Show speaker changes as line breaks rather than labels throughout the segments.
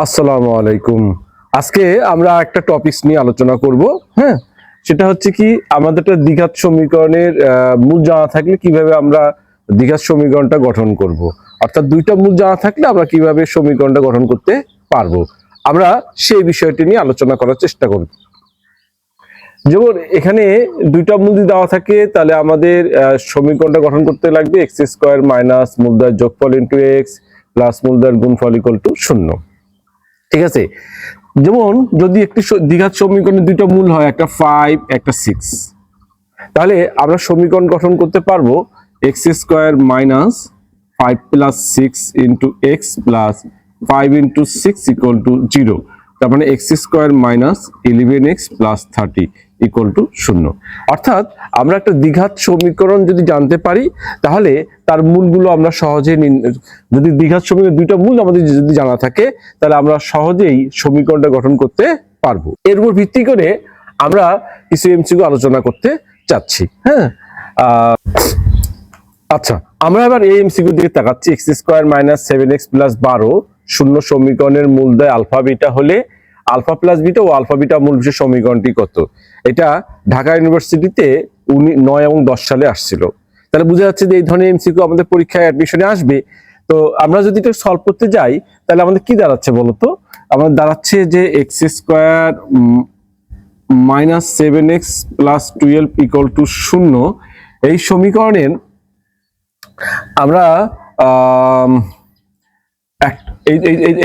আসসালামু আলাইকুম। আজকে আমরা একটা টপিকস নিয়ে আলোচনা করব। হ্যাঁ, সেটা হচ্ছে কি আমাদের একটা দ্বিঘাত সমীকরণের মূল জানা থাকলে কিভাবে আমরা দ্বিঘাত সমীকরণটা গঠন করব। অর্থাৎ দুইটা মূল জানা থাকলে আমরা কিভাবে সমীকরণটা গঠন করতে পারবো, আমরা সেই বিষয়টি নিয়ে আলোচনা করার চেষ্টা করব। যেমন এখানে দুইটা মূল যদি দেওয়া থাকে তাহলে আমাদের সমীকরণটা গঠন করতে লাগবে এক্স স্কোয়ার মাইনাস মূলদ্বয় যোগফল ইন্টু এক্স প্লাস মূলদ্বয়ের গুণফল ইকুয়াল টু 0। ঠিক আছে, যেমন যদি একটি দ্বিঘাত সমীকরণের দুইটা মূল হয়, একটা 5 একটা 6, তাহলে আমরা সমীকরণ গঠন করতে পারবো x square minus 5 plus 6 into x plus 5 into 6 equal to 0। তার মানে x square minus 11x plus 30 equal to 0। অর্থাৎ আমরা একটা দ্বিঘাত সমীকরণ যদি জানতে পারি তাহলে তার মূলগুলো আমরা সহজেই, যদি দ্বিঘাত সমীকরণ দুইটা মূল আমাদের যদি জানা থাকে তাহলে আমরা সহজেই সমীকরণটা গঠন করতে পারবো। এর উপর ভিত্তি করে আমরা কিছু এমসিকিউ আলোচনা করতে চাচ্ছি। হ্যাঁ, আচ্ছা, আমরা এবার এই এমসিকিউ দিকে তাকাচ্ছি। X square minus 7x plus 12 শূন্য সমীকরণের মূলদ্বয় আলফা বিটা হলে আলফা প্লাস বিটা ও আলফা বিটা মূল বিশেষ সমীকরণটি কত? এটা ঢাকা ইউনিভার্সিটিতে 9 এবং 10 সালে আসছিল। তাহলে বোঝা যাচ্ছে যে এই ধরনের এমসিকিউ আমাদের পরীক্ষায় অ্যাডমিশনে আসবে। তো আমরা যদি এটা সলভ করতে যাই তাহলে আমাদের কি দাঁড়াচ্ছে বলতো? আমাদের দাঁড়াচ্ছে যে x square minus 7x plus 12 equal to 0। এই সমীকরণের আমরা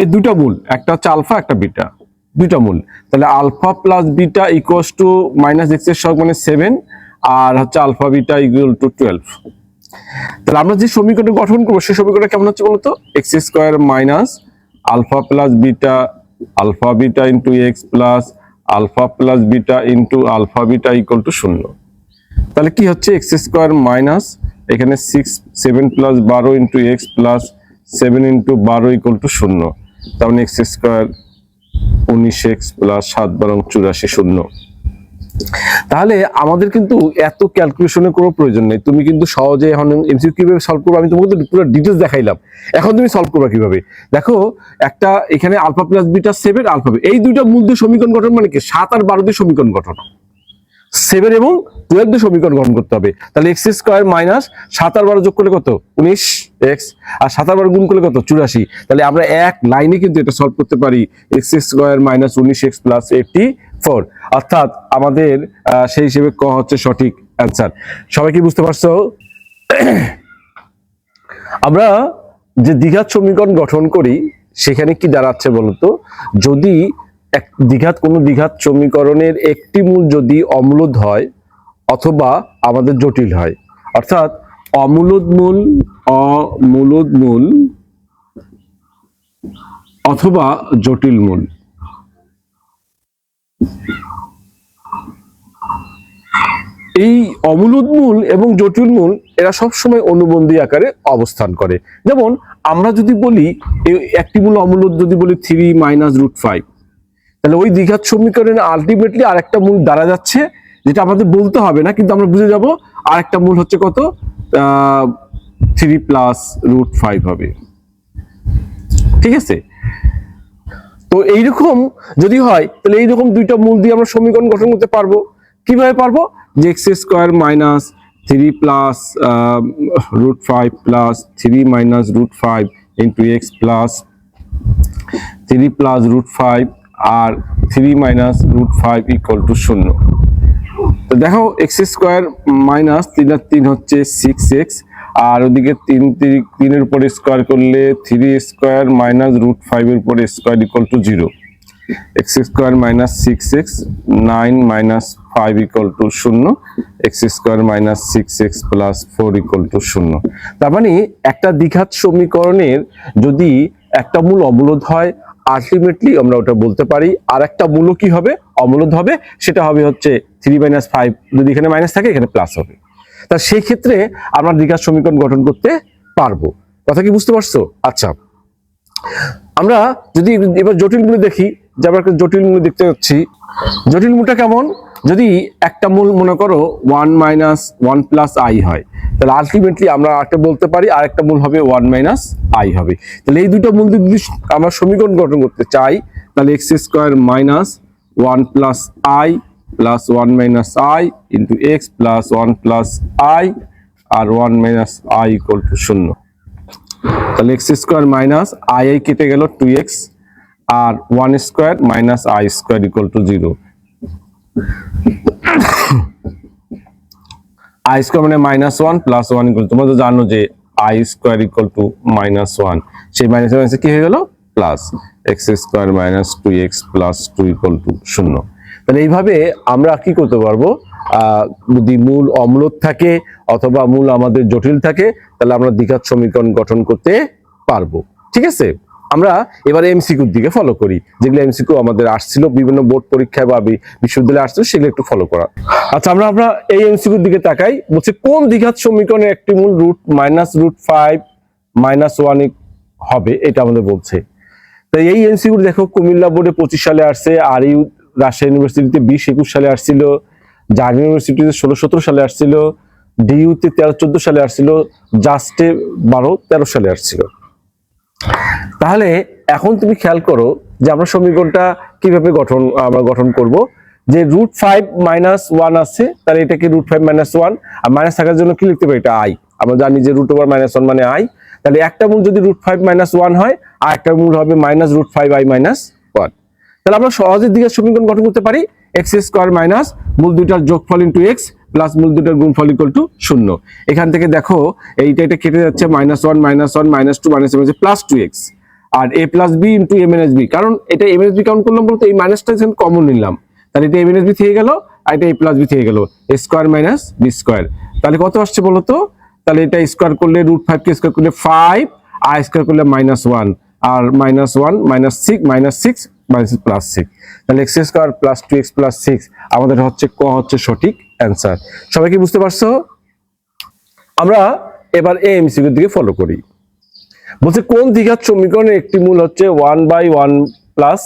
এই দুটো মূল, একটা হচ্ছে আলফা একটা বিটা, দুইটা মূল। তাহলে alpha plus beta equals to minus x এর সহগ মানে 7 আর হচ্ছে আলফা বিটা ইকুয়াল টু 12। তাহলে আমরা যে সমীকরণ গঠন করবো সেই সমীকরণটা কেমন হচ্ছে বলতো? X square minus alpha plus beta into x plus alpha plus beta into alpha beta equal to 0। তাহলে কি হচ্ছে? এক্স স্কোয়ার মাইনাস এখানে 7 plus 12 into x plus 7 into 12 equal to 0। তার মানে এক্স স্কোয়ার 19x প্লাস 7 12 84 0। তাহলে আমাদের কিন্তু এত ক্যালকুলেশনের কোনো প্রয়োজন নেই। তুমি কিন্তু সহজে এখন এমসিকিউ কিভাবে সলভ করবে আমি তোমাকে পুরো ডিটেইলস দেখাইলাম। এখন তুমি সলভ করবে কিভাবে দেখো। একটা এখানে আলফা প্লাস বিটা 7 আলফা, এই দুইটা মূল দিয়ে সমীকরণ গঠন মানে কি 7 আর 12 দিয়ে সমীকরণ গঠন, 7 এবং 12 দিয়ে সমীকরণ গঠন করতে হবে। তাহলে এক্স স্কোয়ার মাইনাস 7 আর 12 যোগ করলে কত? 19x, আর 7 আর 12 গুণ করলে কত? 84। তাহলে আমরা এক লাইনে কিন্তু এটা সলভ করতে পারি x square minus 19x plus 84। অর্থাৎ আমাদের সেই হিসেবে ক হচ্ছে সঠিক অ্যান্সার। সবাই কি বুঝতে পারছো? আমরা যে দ্বিঘাত সমীকরণ গঠন করি সেখানে কি দাঁড়াচ্ছে বলতো? যদি কোনো দ্বিঘাত সমীকরণের একটি মূল যদি অমূলদ হয় অথবা আমাদের জটিল হয়, অর্থাৎ অমূলদ মূল অথবা জটিল মূল, এই অমূলদ মূল এবং জটিল মূল এরা সবসময় অনুবন্ধী আকারে অবস্থান করে। যেমন আমরা যদি বলি একটি মূল অমূলদ যদি বলি 3 মাইনাস রুট 5, তাহলে ওই দ্বিঘাত সমীকরণে আলটিমেটলি আরেকটা মূল দাঁড়া যাচ্ছে, যেটা আমাদের বলতে হবে না কিন্তু আমরা বুঝে যাব আরেকটা মূল হচ্ছে কত? 3 প্লাস রুট 5 হবে। ঠিক আছে, তো এইরকম যদি হয় তাহলে এইরকম দুইটা মূল দিয়ে আমরা সমীকরণ গঠন করতে পারবো। কিভাবে পারবো? যে x square minus 3 plus root 5 plus 3 minus root 5 into x plus 3 plus root 5 আর 3 মাইনাস রুট 5 ইকুয়াল টু 0। তো দেখো এক্স স্কোয়ার মাইনাস 3 আর 3 হচ্ছে 6x, আর ওদিকে 3 এর উপর স্কোয়ার করলে 3 স্কোয়ার মাইনাস রুট 5 এর উপর square equal to 0। X square minus 6x 9 minus 5 equal to 0। X square minus 6x plus 4 equal to 0। তার মানে একটা দ্বিঘাত সমীকরণের যদি একটা মূল অমূলদ হয় আলটিমেটলি আমরা ওটা বলতে পারি আর একটা মূল কি হবে? অমূলদ হবে। সেটা হবে হচ্ছে 3 মাইনাস 5, যদি এখানে মাইনাস থাকে এখানে প্লাস হবে। তা সেই ক্ষেত্রে আমরা দ্বিঘাত সমীকরণ গঠন করতে পারবো। কথা কি বুঝতে পারছো? আচ্ছা, আমরা যদি এবার জটিল মূল দেখি, যে আমরা জটিল মূল দেখতে যাচ্ছি। জটিল মূলটা কেমন? যদি একটা মূল মনে করো 1 মাইনাস 1 প্লাস আই হয়, তাহলে আলটিমেটলি আমরা একটা বলতে পারি আরেকটা মূল হবে 1 মাইনাস আই হবে। তাহলে এই দুটো মূল যদি আমরা সমীকরণ গঠন করতে চাই, তাহলে x square minus 1 plus i plus 1 minus i into x plus 1 plus i আর 1 মাইনাস আই ইকুয়াল টু 0। তাহলে এক্স স্কোয়ার মাইনাস আই কেটে গেল 2x আর 1 square minus i square equal to 0। I square মানে মাইনাস 1 প্লাস 1 ইকুয়াল, তোমরা তো জানো যে i square equal to minus 1, সেই মাইনাস মাইনাসে কি হয়ে গেল plus x square minus 2x plus 2 equal to 0। তাহলে এইভাবে আমরা কি করতে পারবো, যদি মূল অম্লত থাকে অথবা মূল আমাদের জটিল থাকে, তাহলে আমরা দ্বিঘাত সমীকরণ গঠন করতে পারবো। ঠিক আছে, আমরা এবারে এমসিকিউর দিকে ফলো করি, যেগুলো এমসিকিউ আমাদের আসছিল বিভিন্ন বোর্ড পরীক্ষায় বা বিশ্ববিদ্যালয়ে আসছিল, সেগুলো একটু ফলো করা। আচ্ছা, আমরা এই এমসিকিউর দিকে তাকাই। বলছে কোন দ্বিঘাত সমীকরণের একটি মূল √-√5 -1 হবে, এটা আমাদের বলছে। তাই এই এমসিকিউ দেখো কুমিল্লা বোর্ডে 25 সালে আসছে, আর ইউ রাজশাহী ইউনিভার্সিটিতে 20-21 সালে আসছিল, জার্মান ইউনিভার্সিটিতে 16-17 সালে আসছিল, ডিইউতে 13-14 সালে আসছিল, জাস্টে 12-13 সালে আসছিল। তাহলে এখন তুমি খেয়াল করো যে আমরা সমীকরণটা কিভাবে গঠন করব। যে √5 -1 আছে, তাহলে এটাকে √5 -1, আর মাইনাস থাকার জন্য কি লিখতে পারি, এটা আই। আমরা জানি যে √1 মানে আই। তাহলে একটা মূল যদি √5 -1 হয়, আর একটা মূল হবে -√5i -1। তাহলে আমরা সহজে দ্বিঘাত সমীকরণ গঠন করতে পারি। এক্স স্কোয়ার মাইনাস মূল দুইটার যোগফল ইন্টু এক্স প্লাস মূল দুইটার গুণফল ইকুয়াল টু 0। এখান থেকে দেখো এটা কেটে যাচ্ছে -1 -1 -2 -7 প্লাস 2x আর a plus b into a minus b, কারণ এটা a মাইনাস b কাউন্ট করলাম বলতে এই মাইনাসটা এখানে কমন নিলাম, তাহলে এটা a মাইনাস b থেকে গেল আর এটা a প্লাস b থেকে গেল, a square minus b square. তাহলে কত আসছে বলো তো? তাহলে এটা স্কোয়ার করলে √5 কে স্কোয়ার করলে 5, আর স্কোয়ার করলে -1 আর -1 -6 +6, তাহলে x square plus 2x plus 6 আমাদের হচ্ছে সঠিক অ্যান্সার। সবাই কি বুঝতে পারছো? আমরা এবার এই এমসিকিউর দিকে ফলো করি। বলছে কোন দ্বিঘাত সমীকরণের একটি মূল হচ্ছে 1/1 প্লাস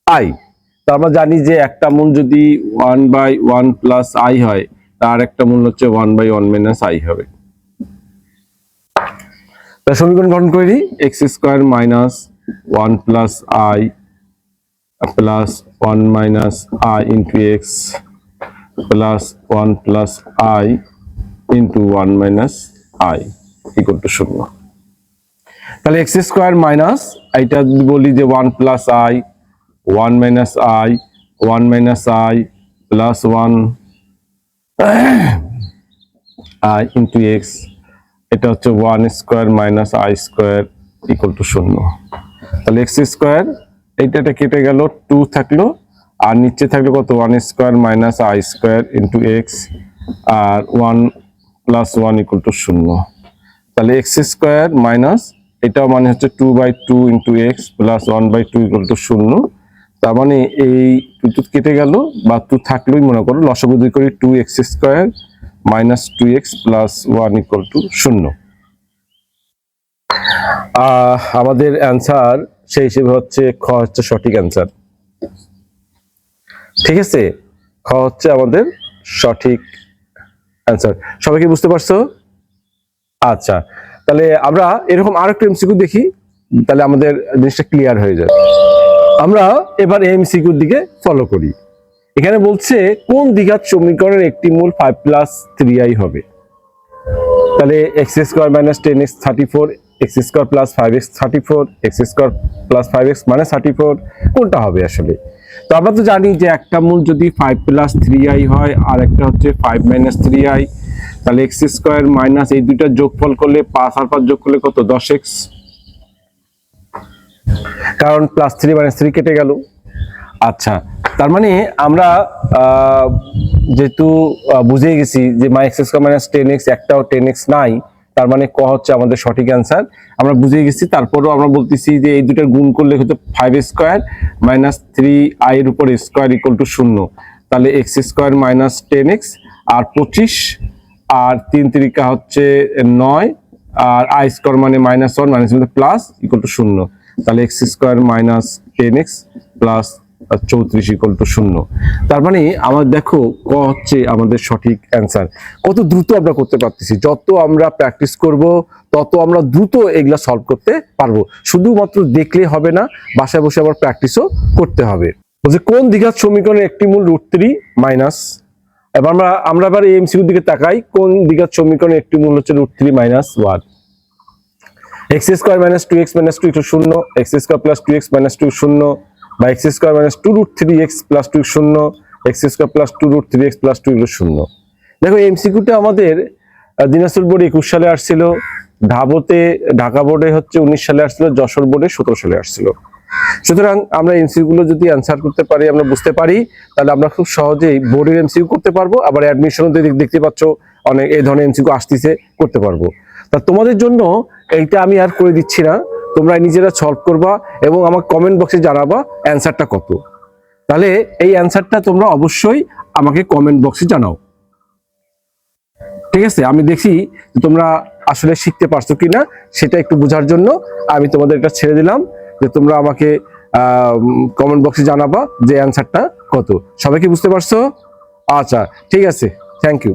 আই। তার আমরা জানি যে একটা মূল যদি 1/1 প্লাস আই হয়, তার একটা মূল হচ্ছে 1/1 মাইনাস আই হবে। তার সমীকরণ গঠন করি, x square minus 1 plus i plus 1 minus i into x plus 1 plus I into 1 minus i equal to 0। তাহলে এক্স স্কোয়ার মাইনাস এইটা যদি বলি যে 1 plus I 1 minus I 1 minus I plus 1 I into x, এটা হচ্ছে 1 square minus i square equal to 0। তাহলে x square এইটা কেটে গেল, 2 থাকলো আর নিচে থাকলো কত, 1 square minus i square into x আর 1 প্লাস 1 ইকুয়াল টু 0। তাহলে এক্স স্কোয়ার মাইনাস এটাও মানে হচ্ছে 2/2 into x plus 1/2 equal to 0। তার মানে এই 2 কেটে গেল বা 2 থাকলেই মনে করো লসাগু দুই করি 2x square minus 2x plus 1 equal to 0। আমাদের অ্যান্সার সেই হিসেবে হচ্ছে খ হচ্ছে সঠিক অ্যান্সার। ঠিক আছে, খ হচ্ছে আমাদের সঠিক অ্যান্সার। সবাই কি বুঝতে পারছো? আচ্ছা, তাহলে আমরা এরকম আরেকটা এমসিকিউ দেখি, তাহলে আমাদের জিনিসটা ক্লিয়ার হয়ে যাবে। আমরা এবার এমসিকিউর দিকে ফলো করি। এখানে বলছে কোন দ্বিঘাত সমীকরণের একটি মূল 5 প্লাস 3i হবে। তাহলে x square minus 10x 34, x square plus 5x 34, x square plus 5x মানে 34, কোনটা হবে আসলে? তো আমরা তো জানি যে একটা মূল যদি 5 প্লাস 3i হয় আর একটা হচ্ছে 5 মাইনাস 3i, তাহলে এক্স স্কোয়ার মাইনাস এই দুইটা যোগফল করলে 5 আর 5 যোগ করলে কত, 10x, কারণ প্লাস 3 মাইনাস 3 কেটে গেল। আচ্ছা, তার মানে আমরা যেহেতু বুঝে গেছি যে x স্কয়ার মাইনাস 10x একটাও 10x নাই, তার মানে ক হচ্ছে আমাদের সঠিক অ্যান্সার। আমরা বুঝে গেছি, তারপরেও আমরা বলতেছি যে এই দুটার গুণ করলে হচ্ছে 5 স্কয়ার মাইনাস 3i এর উপর স্কয়ার ইকুয়াল টু 0। তাহলে x স্কয়ার মাইনাস 10x আর 25 আর 3 3 হচ্ছে 9 আর i স্কয়ার মানে -1 মাইনাস প্লাস ইকুয়াল টু 0। তাহলে x square minus 10x plus 34 = 0। তার মানে আমার দেখো ক হচ্ছে আমাদের সঠিক অ্যান্সার। কত দ্রুত আমরা করতে পারতেছি, যত আমরা প্র্যাকটিস করব তত আমরা দ্রুত এগুলা সলভ করতে পারবো। শুধুমাত্র দেখলে হবে না, বাসায় বসে আবার প্র্যাকটিসও করতে হবে। বলছে কোন দ্বিঘাত সমীকরণের একটি মূল √3 মাইনাস, এবার আমরা আবার এই এমসিকিউর দিকে তাকাই। কোন দ্বিঘাত সমীকরণের একটি মূল হচ্ছে √3 - 1, x² - 2x - 2 = 0, x² + 2x - 2 0, বা x² - 2√3x + 2 0, x² + 2√3x + 2 = 0। দেখো এমসিকিউটা আমাদের দিনাজপুর বোর্ডে 21 সালে আসছিল, ঢাকা বোর্ডে হচ্ছে 19 সালে আসছিল, যশোর বোর্ডে 17 সালে আসছিল। সুতরাং আমরা এমসিকিউ গুলো যদি অ্যান্সার করতে পারি, আমরা বুঝতে পারি, তাহলে আমরা খুব সহজেই বোর্ডের এমসিকিউ করতে পারবো। আবার অ্যাডমিশনও দেখতে পাচ্ছ অনেক এই ধরনের এমসিকিউ আসতেছে, করতে পারবো। তা তোমাদের জন্য এইটা আমি আর করে দিচ্ছি না, তোমরা নিজেরা সলভ করবা এবং আমার কমেন্ট বক্সে জানাবা অ্যান্সারটা কত। তাহলে এই অ্যান্সারটা তোমরা অবশ্যই আমাকে কমেন্ট বক্সে জানাও, ঠিক আছে? আমি দেখি তোমরা আসলে শিখতে পারছো কিনা, সেটা একটু বোঝার জন্য আমি তোমাদের এটা ছেড়ে দিলাম যে তোমরা আমাকে কমেন্ট বক্সে জানাবা যে অ্যান্সারটা কত। সবাই কি বুঝতে পারছো? আচ্ছা, ঠিক আছে, থ্যাংক ইউ।